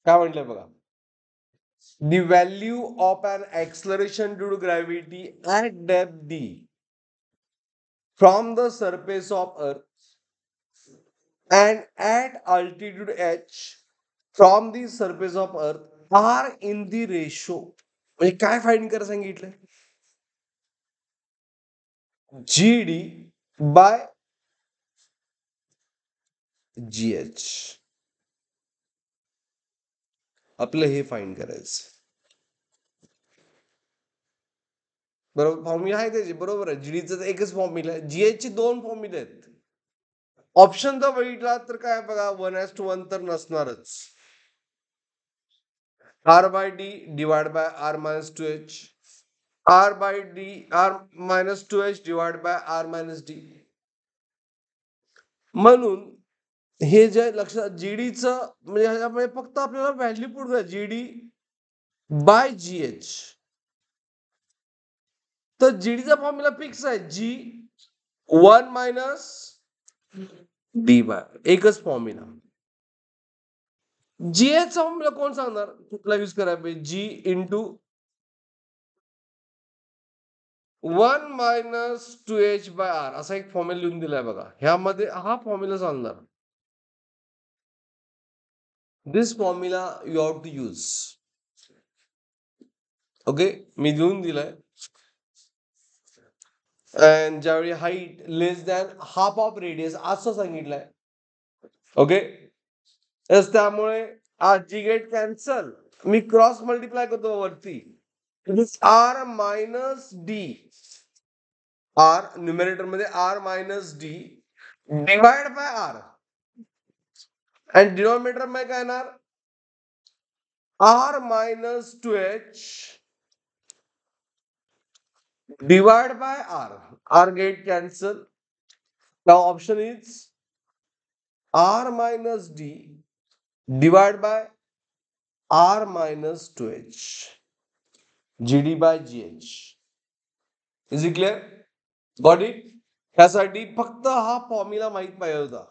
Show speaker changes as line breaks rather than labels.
काय म्हटलंय बघा, the value of an acceleration due to gravity at depth d from the surface of earth and at altitude h from the surface of earth are in the ratio, म्हणजे काय find करा सांगितलंय, GD bye GH. आपलं हे find करायचं. बरोबर formula आहे त्याचे, बरोबर आहे. जीडीचा एकच फॉर्म्युला आहे, GH चे दोन फॉर्म्युले आहेत. ऑप्शन तर बघितला तर काय बघा, 1:1 तर नसणारच. R by D divided by R minus 2H. R by D, R minus 2H divided by R minus D. म्हणून हे जे लक्षात, जीडीचं म्हणजे ह्याच्यामध्ये फक्त आपल्याला व्हॅल्यू पुट द्या, जीडी बाय GH. तर जीडीचा फॉर्म्युला फिक्स आहे, जी 1 मायनस डी बाय, एकच फॉर्म्युला. GH चा फॉर्म्युला कोण सांगणार, कुठला यूज करायला पाहिजे, G into 1 minus 2H by R असा एक फॉर्म्युला लिहून दिलाय बघा, ह्यामध्ये हा फॉर्म्युला सांगणार. This formula you have to use. Okay, मी लिहून दिलाय. अँड ज्यावेळी height less than half of radius असं सांगितलंय. ओके, त्यामुळे जी गेट कॅन्सल, मी क्रॉस मल्टिप्लाय करतो वरती, R minus D, R numerator मध्ये R minus D divide by R, आणि डिनॉमिनेटर मध्ये काय येणार, R minus 2H divide by R. R get cancel. Now option is R minus D divide by R minus 2H. GD by GH. Is it clear? Got it? ह्यासाठी फक्त हा formula माहित पाहिजे होता.